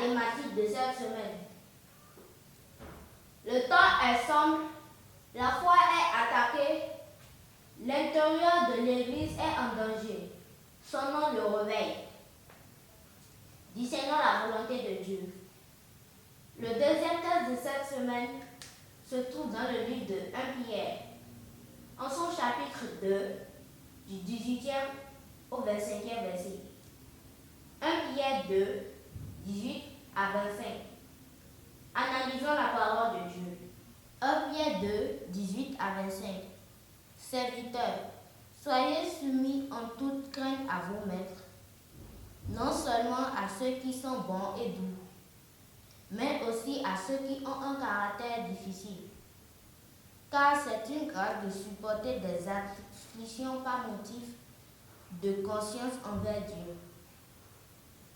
thématique de cette semaine. Le temps est sombre, la foi est attaquée, l'intérieur de l'église est en danger. Sonnons le réveil. Discernons la volonté de Dieu. Le deuxième texte de cette semaine se trouve dans le livre de 1 Pierre, en son chapitre 2, du 18e au 25e verset. 1 Pierre 2, 18 à 25. Analysons la parole de Dieu. 1 Pierre 2, 18 à 25. Serviteurs, soyez soumis en toute crainte à vos maîtres, non seulement à ceux qui sont bons et doux, mais aussi à ceux qui ont un caractère difficile. Car c'est une grâce de supporter des afflictions par motif de conscience envers Dieu,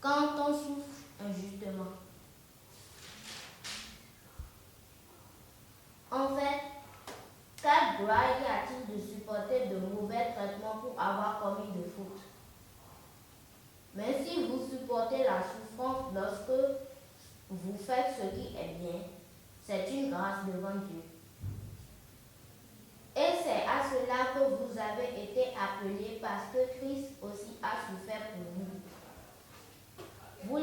quand on souffre injustement. En fait, quelle gloire y a-t-il de supporter de mauvais traitements pour avoir commis de fautes? Mais si vous supportez la souffrance lorsque vous faites ce qui est bien, c'est une grâce devant Dieu. Et c'est à cela que vous avez été appelés, parce que Christ aussi a souffert pour vous. Vous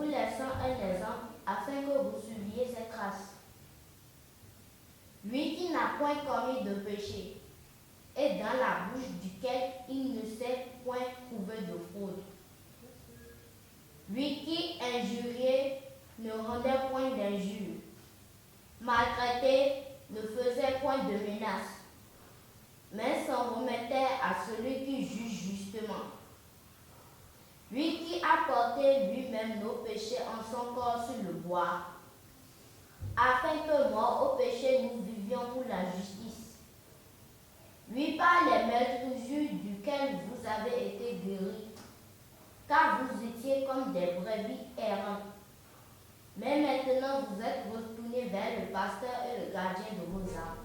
laissant un exemple afin que vous suiviez cette grâce. Lui qui n'a point commis de péché, et dans la bouche duquel il ne s'est point trouvé de fraude. Lui qui injuriait ne rendait point d'injure, maltraité ne faisait point de menaces, mais s'en remettait à celui qui juge justement. Lui qui a porté lui-même nos péchés en son corps sur le bois, afin que morts au péché nous vivions pour la justice. Lui par les meurtrissures duquel vous avez été guéris, car vous étiez comme des brebis errantes. Mais maintenant vous êtes retournés vers le pasteur et le gardien de vos âmes.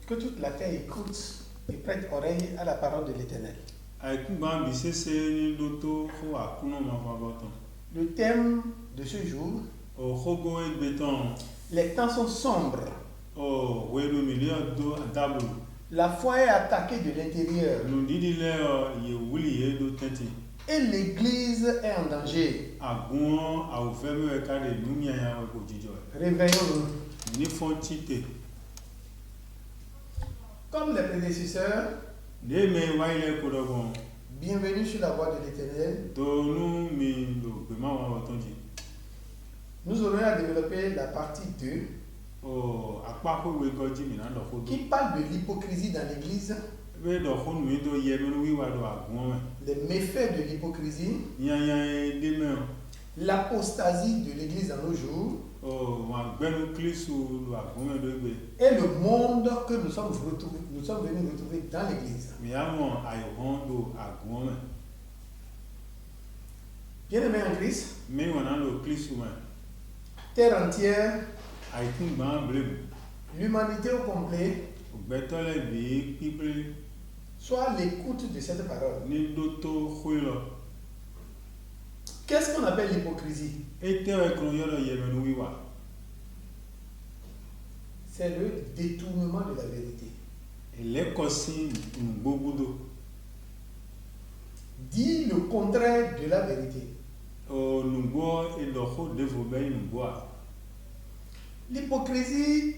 Que toute la terre écoute et prête oreille à la parole de l'Éternel. Le thème de ce jour, les temps sont sombres. La foi est attaquée de l'intérieur. Et l'église est en danger. Réveillons-nous. Comme les prédécesseurs, bienvenue sur la voie de l'Éternel. Nous aurons à développer la partie 2 qui parle de l'hypocrisie dans l'église, les méfaits de l'hypocrisie, l'apostasie de l'église en nos jours, et le monde que nous sommes venus retrouver dans l'église. Bien-aimés en Christ, terre entière, l'humanité au complet, soit à l'écoute de cette parole. Qu'est-ce qu'on appelle l'hypocrisie? C'est le détournement de la vérité. Dit le contraire de la vérité. L'hypocrisie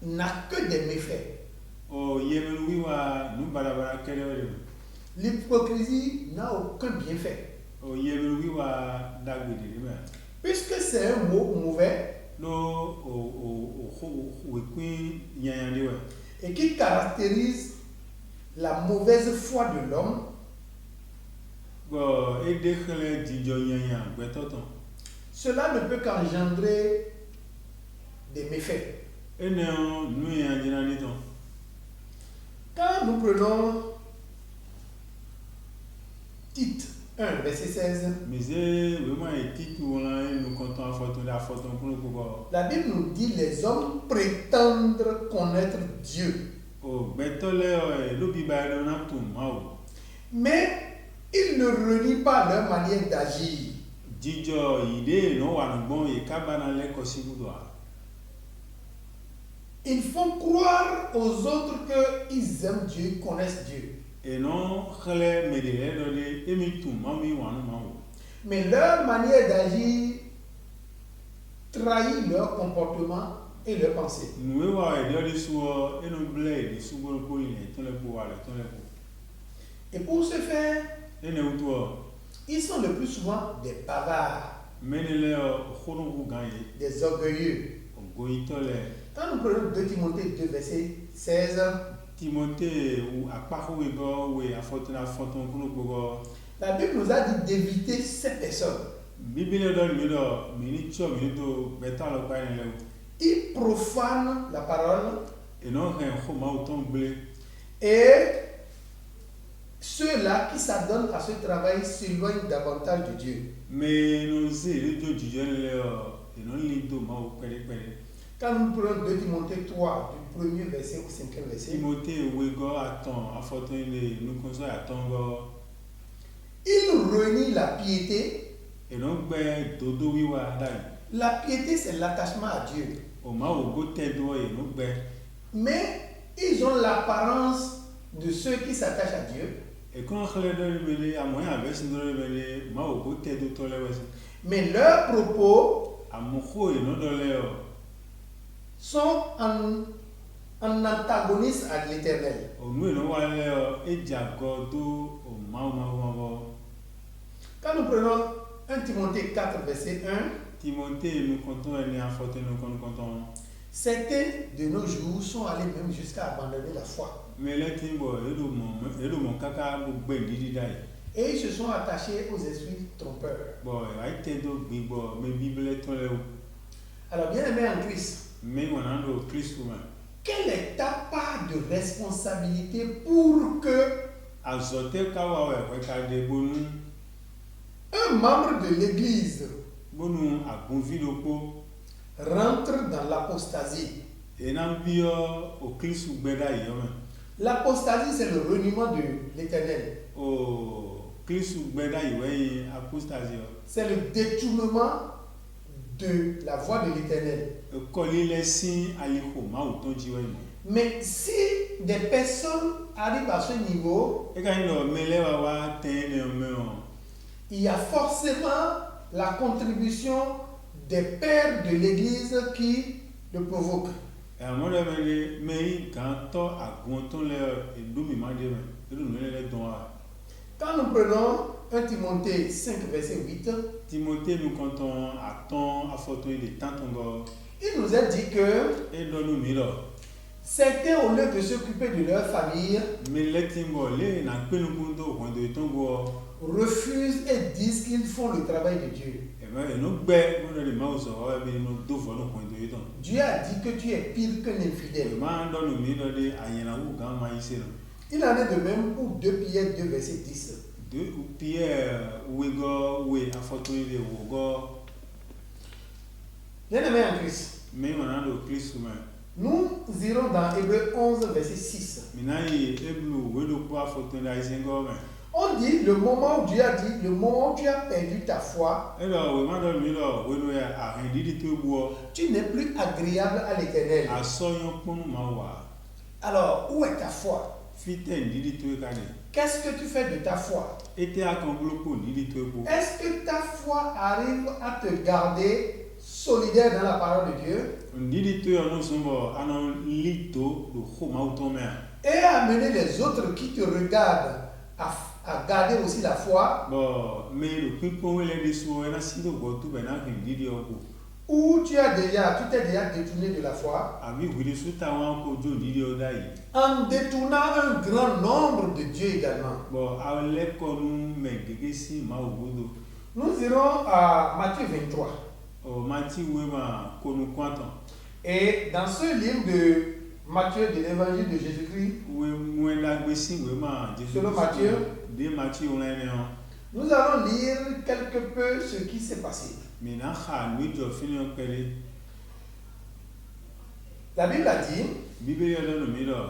n'a que des méfaits. L'hypocrisie n'a aucun bienfait. Puisque c'est un mot mauvais et qui caractérise la mauvaise foi de l'homme, cela ne peut qu'engendrer des méfaits. Quand nous prenons Tite, 1, verset 16. La Bible nous dit les hommes prétendent connaître Dieu. Mais ils ne renient pas leur manière d'agir. Ils font croire aux autres qu'ils aiment Dieu, connaissent Dieu. Mais leur manière d'agir trahit leur comportement et leur pensée. Et pour ce faire, ils sont le plus souvent des bavards, des orgueilleux. Quand nous prenons 2 Timothée 2, verset 16, la Bible nous a dit d'éviter ces personnes. Ils profanent la parole et ceux-là qui s'adonnent à ce travail s'éloignent davantage de Dieu. Quand nous prenons 2 Timothée 3, du premier verset au 5e verset, il renie la piété. La piété, c'est l'attachement à Dieu. Mais ils ont l'apparence de ceux qui s'attachent à Dieu. Mais leurs propos sont en antagonisme à l'Éternel. Quand nous prenons 1 Timothée 4, verset 1, certains de nos jours sont allés même jusqu'à abandonner la foi. Et ils se sont attachés aux esprits trompeurs. Alors, bien aimé en Christ, quelle est ta part de responsabilité pour que un membre de l'Église rentre dans l'apostasie? L'apostasie, c'est le reniement de l'Éternel. C'est le détournement de la voie de l'Éternel. Mais si des personnes arrivent à ce niveau, il y a forcément la contribution des pères de l'Église qui le provoquent. Quand nous prenons 1 Timothée 5, verset 8, il nous a dit que certains, au lieu de s'occuper de leur famille, refusent et disent qu'ils font le travail de Dieu. Dieu a dit que tu es pire qu'un infidèle. Il en est de même pour 2 Pierre 2, verset 10. Bien-aimé en Christ, nous irons dans Hébreux 11, verset 6. On dit, le moment où Dieu a dit, le moment où tu as perdu ta foi, tu n'es plus agréable à l'Éternel. Alors, où est ta foi? Qu'est-ce que tu fais de ta foi? Est-ce que ta foi arrive à te garder solidaire dans la parole de Dieu et à amener les autres qui te regardent à garder aussi la foi? Ou tu t'es déjà détourné de la foi en détournant un grand nombre de Dieu également. Nous irons à Matthieu 23. Et dans ce livre de Matthieu, de l'évangile de Jésus-Christ, selon Matthieu, Nous allons lire quelque peu ce qui s'est passé. Mina xa nu dzɔ fi ne kpe ɖe. La Bible a dit, Bibeli ɖe no mi ɖɔ.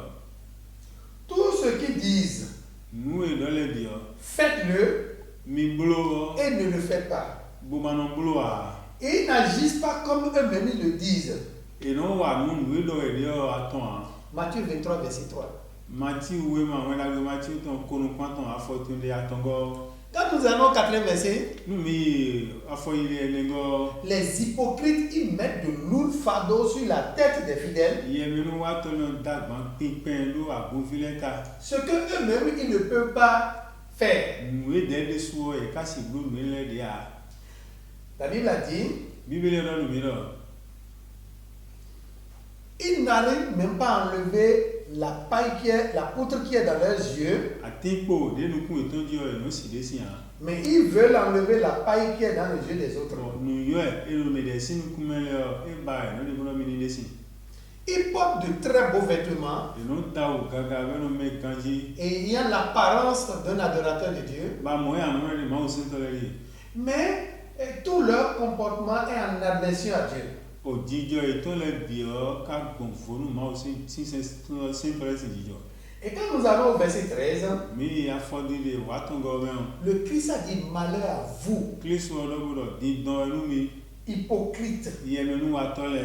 tous ceux qui disent, Nu yi ɖe le diɔ. faites-le Mi gblɔ. et ne le faites pas. Bomanɔ gblɔa. Et ils n'agissent pas comme eux-mêmes ils le disent. Eno wa nu yi ɖɔ yi ɖe atɔa. Matthieu 23, verset 3. Mati woe ma wena gbe mati tɔn konu kpatɔn afɔtu ɖe atɔngɔ. Quand nous allons au 4e verset, Nu mi afɔ yi ɖe negɔ. les hypocrites, ils mettent de lourds fardeaux sur la tête des fidèles, Yemenu wa tɔ le dagba kpekpe ɖo agovi le ta. ce que eux-mêmes ils ne peuvent pas faire. Nu yi ɖe suɔ yi kasi glo nu yi le ɖea. La Bible a dit, Bibeli ɖe no mi ɖɔ. ils n'arrivent même pas à enlever la paille la poutre qui est dans leurs yeux, Atikpo ɖe nuku etɔn dzi yɔ eno si ɖe si hã. mais ils veulent enlever la paille qui est dans les yeux des autres. Nu yɔe eno me ɖe si nuku me le eba eno ɖe bolo mi ni ɖe si. Ils portent de très beaux vêtements Eno ta wo gaga be no me ganji. et il y a l'apparence d'un adorateur de Dieu, Ba mo ya mo ɖe ma wo se tɔ le ri. mais tout leur comportement est en adhésion à Dieu. O dzidzɔ etɔ le biɔ ka gbɔn fonu ma wo si se tɔ le si dzidzɔ. Et quand nous allons au verset 13, Mi afɔdi le wa tɔngɔ me o. le Christ a dit malheur à vous, Kristu ɔdɔ bo dɔ di dɔn enu mi. hypocrites, Yemenu wa tɔ le.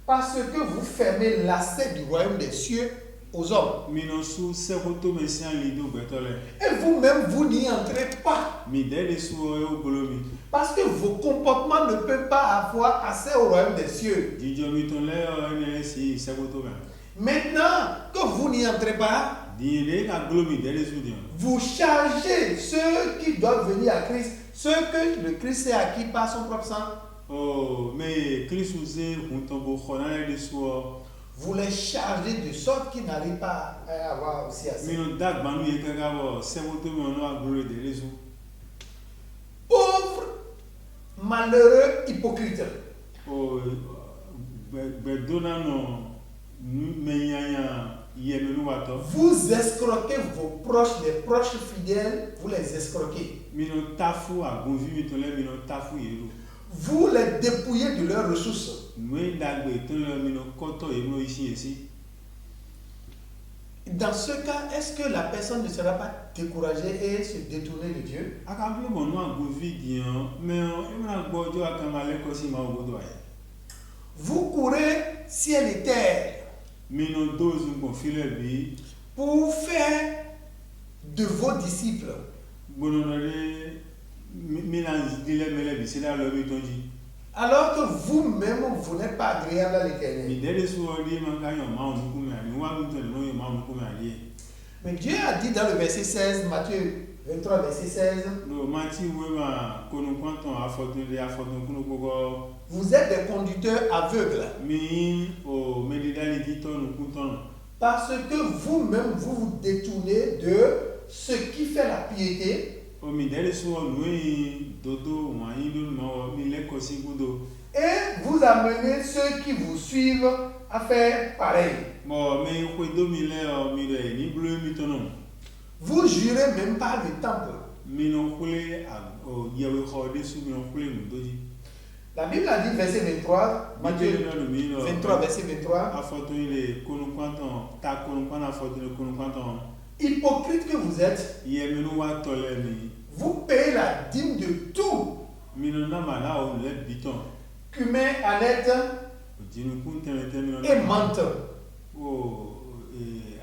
parce que vous fermez l'assiette du royaume des cieux aux hommes. Mi nɔ su sekoto me sia li do gbɛtɔ le. Et vous-même, vous n'y entrez pas. Mi ɖe ɖe suɔ ye wo bolo mi. Parce que vos comportements ne peuvent pas avoir accès au royaume des cieux. Dzidzɔ mi tɔn le ene si sekoto me. Maintenant que vous n'y entrez pas, Di ɖe ka glo mi ɖe ɖe su di. vous chargez ceux qui doivent venir à Christ, ceux que le Christ s'est acquis par son propre sang. Oh, mais Kristu se huntɔ bo xɔ na ɖe suɔ. Vous les chargez de sorte qu'ils n'arrivent pas à avoir aussi assez. Mi nɔ da gbanu ye kaka bɔ sekoto me no aglo ɖe ɖe su. Pauvres, malheureux, hypocrites. Oh, gbɛdona nɔ menyanya yemenu watɔ. Vous escroquez vos proches, les proches fidèles, vous les escroquez. Mi nɔ tafu agovi mi tɔ le mi nɔ tafu ye do. Vous les dépouillez de leurs ressources. Nu ye dagbe tɔ le mi nɔ kɔtɔ ye no esi esi. Dans ce cas, est-ce que la personne ne sera pas découragée et se détourner de Dieu? Akablo bɔ nu agovi diyan mɛ emena gbɔ dzo akama le kɔsi ma wo do ayi. Vous courez ciel et terre Mi nɔ do zungbɔn fi le bi. pour faire de vos disciples Gbɔnɔnɔ ɖe mi na di le me le bi se ɖe alɔ mi tɔn dzi. alors que vous-même, vous n'êtes pas agréable à Mi l'Éternel. ɖe ɖe suɔ ɖi ma ka yɔ ma wo nuku me ani wa ŋutɔ le no yɔ ma wo nuku me ali. Mais Dieu a dit dans le verset 16, Matthieu 23, verset 16, No mati wo ma konu kpɔntɔn afɔtun ɖe afɔtun kunu kpɔkɔ. vous êtes des conducteurs aveugles Mi o me ɖi ɖali di tɔ nukutɔn. parce que vous-même, vous vous détournez de ce qui fait la piété O mi ɖe ɖe suɔ nu yi dodo wɔnyi do ma wɔ mi le kɔsi kudo. et vous amenez ceux qui vous suivent à faire pareil. Bon, mais il do mi le mi ɖe ni blo mi tɔ nɔ. Vous jurez même pas le temple. Mi nɔ kple yewe xɔ ɖe su mi nɔ kple nu do dzi. La Bible a dit, verset 23, Matthieu Matthieu nɔ mi nɔ. 23, verset 23, Afɔtun yi le konu kpɔntɔn ta konu kpɔntɔn afɔtun le konu kpɔntɔn. hypocrite que vous êtes, Yemenu wa tɔ le mi. vous payez la dîme de tout, Mi nɔ nama la o le bitɔn. cumin, aneth Jinukun tɛmɛtɛmɛ mi nɔ. et menthe. O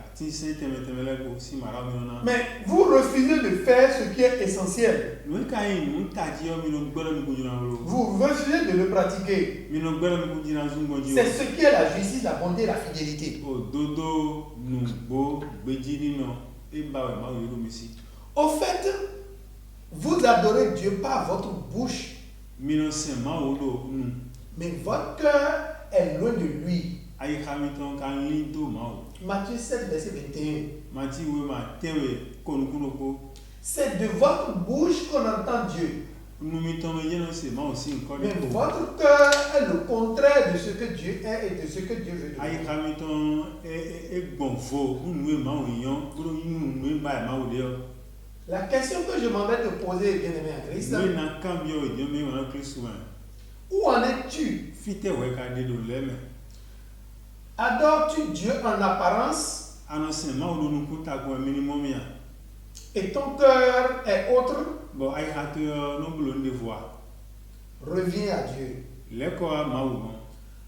ati se tɛmɛtɛmɛ lɛ ko si mara mi nɔ na. Mais vous refusez de faire ce qui est essentiel. Nu ka yi nu ta dzi yɔ mi nɔ gbɛdɔ mi ko dzina lo. Vous refusez de le pratiquer. Mi nɔ gbɛdɔ mi ko dzina zungbɔn dzi o. C'est ce qui est la justice, la bonté et la fidélité. O dodo nugbo gbedzi nɔ eba wɛ ma wo yoro mi si. Au fait, vous adorez Dieu par votre bouche, Mi nɔ se ma wo do nu. mais votre cœur est loin de lui. Ayi xa mi tɔn ka li do ma wo. Matthieu 7, verset 21. Mati wo ma tɛwɛ konukunu ko. C'est de votre bouche qu'on entend Dieu. Nu mi tɔn me yɛlɛ se ma wo si nkɔ Mais de ko. votre cœur est le contraire de ce que Dieu est et de ce que Dieu veut de Ayi vous. xa mi tɔn egbɔn vo nu ye ma wo yɔn kuro nu ye ba ye ma wo de yɔ. La question que je m'en vais te poser, bien-aimé en Christ, mi na cambio e mi wana Kristo wa où en es-tu? fite we ka de do leme Adores-tu Dieu en apparence anose ma wo nu kuta ko minimum ya et ton cœur est autre? bo ai hatu no bulo de voix Reviens à Dieu. le ko ma wo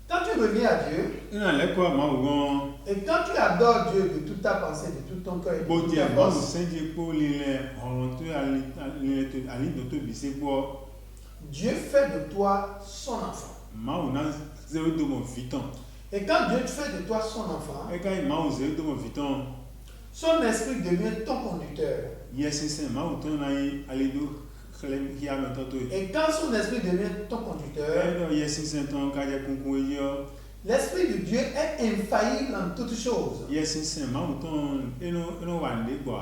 Quand tu reviens à Dieu, ina le ko ma wo et quand tu adores Dieu de toute ta pensée, de tout ton cœur et de bo toute je ta ma wo force, senje ko lile on to ali do to bi se bo Dieu fait de toi son enfant. ma wo na zero do mo viton Et quand Dieu fait de toi son enfant, e ka ma wo zero do mo viton son esprit devient ton conducteur. yes sen ma wo to na ali do khlem ya me to to Et quand son esprit devient ton conducteur, e do yes sen ton ka je kunkun yo l'esprit de Dieu est infaillible en toutes choses. yes sen ma wo ton eno wa nde gbo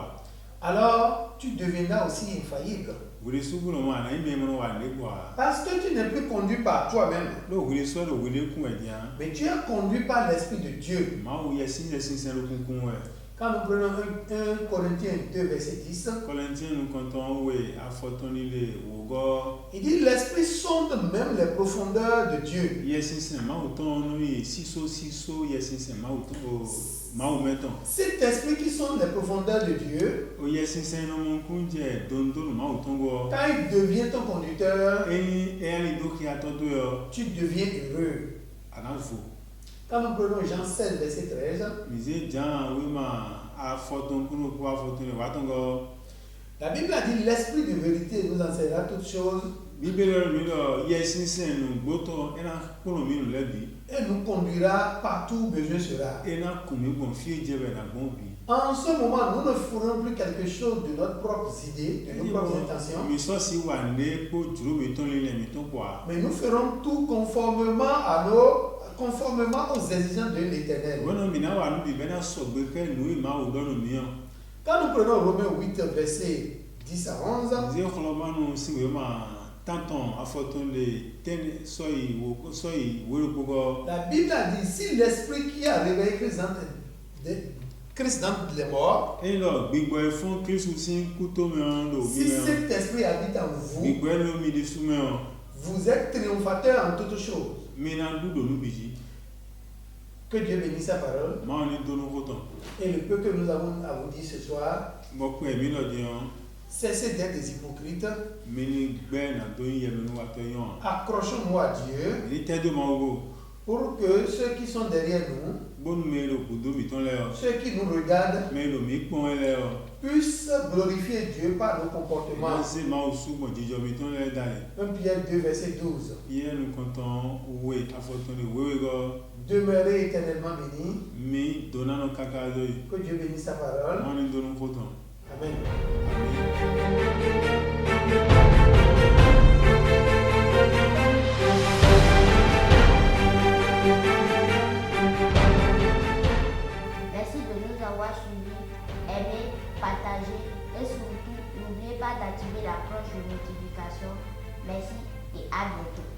Alors tu deviendras aussi infaillible. wuri sugulo ma na ime mo wa nde gbo Parce que tu n'es plus conduit par toi-même, lo wuri so do wuri kun e dia mais tu es conduit par l'esprit de Dieu. ma wo yes sen lo kunkun we Quand nous prenons 1 Corinthiens 2, verset 10, Corinthiens nous comptons oui à photoni le wogo il dit l'esprit sonde même les profondeurs de Dieu. yesinsen ma uton no yi siso yesinsen ma uton ma umeton Cet esprit qui sonde les profondeurs de Dieu, o yesinsen no mon kunje dondolo ma uton go quand il devient ton conducteur, e ali do ki atodo yo tu deviens heureux. anafo Quand nous prenons Jean 16, verset 13, mize jan we ma a photon kuno ko a photon le watongo la Bible a dit l'esprit de vérité nous enseignera toutes choses bibele mi do yesinsen no gboto ena kuno mi no lebi et nous conduira partout où besoin sera. ena kumi bon fie jebe na bon bi En ce moment, nous ne ferons plus quelque chose de notre propre idée, de nos propres intentions, mi so si wa nde po juro mi ton le mi ton kwa mais nous ferons tout conformément aux exigences de l'Éternel. bueno mina wa nu bi bena so gbe ke nu ma o do no mi an Quand nous prenons Romains 8, verset 10 à 11, zi xolomanu si we ma tanton afoton le ten soyi wo ko la Bible a dit si l'esprit qui a réveillé Christ dans les morts, e lo gbigbo e fun Kristu sin ku to mi an lo si mi an cet esprit habite en vous, gbigbo e lo mi de su mi an vous êtes triomphateur en toutes choses. mi na du do nu bi ji Que Dieu bénisse sa parole. ma ni do nu ko ton Et le peu que nous avons à vous dire ce soir, mo pe mi lo di an cessez d'être des hypocrites. mi ni gbe na do yin ye mi nu wa to yan Accrochons-nous à Dieu ni te do ma wo pour que ceux qui sont derrière nous, bonu mi lo ku do mi ton le o ceux qui nous regardent, mi lo mi pon le o puissent glorifier Dieu par nos ma comportements. se ma o su mo jijo mi ton le dale 1 Pierre 2, verset 12. Hier nous comptons oui afoton le wewe go Demeurez éternellement bénis. mi donano kaka do Que Dieu bénisse sa parole. mo ni donu koton Amen. Merci de nous avoir suivis, aimés, partagés et surtout n'oubliez pas d'activer la cloche de notification. Merci et à bientôt.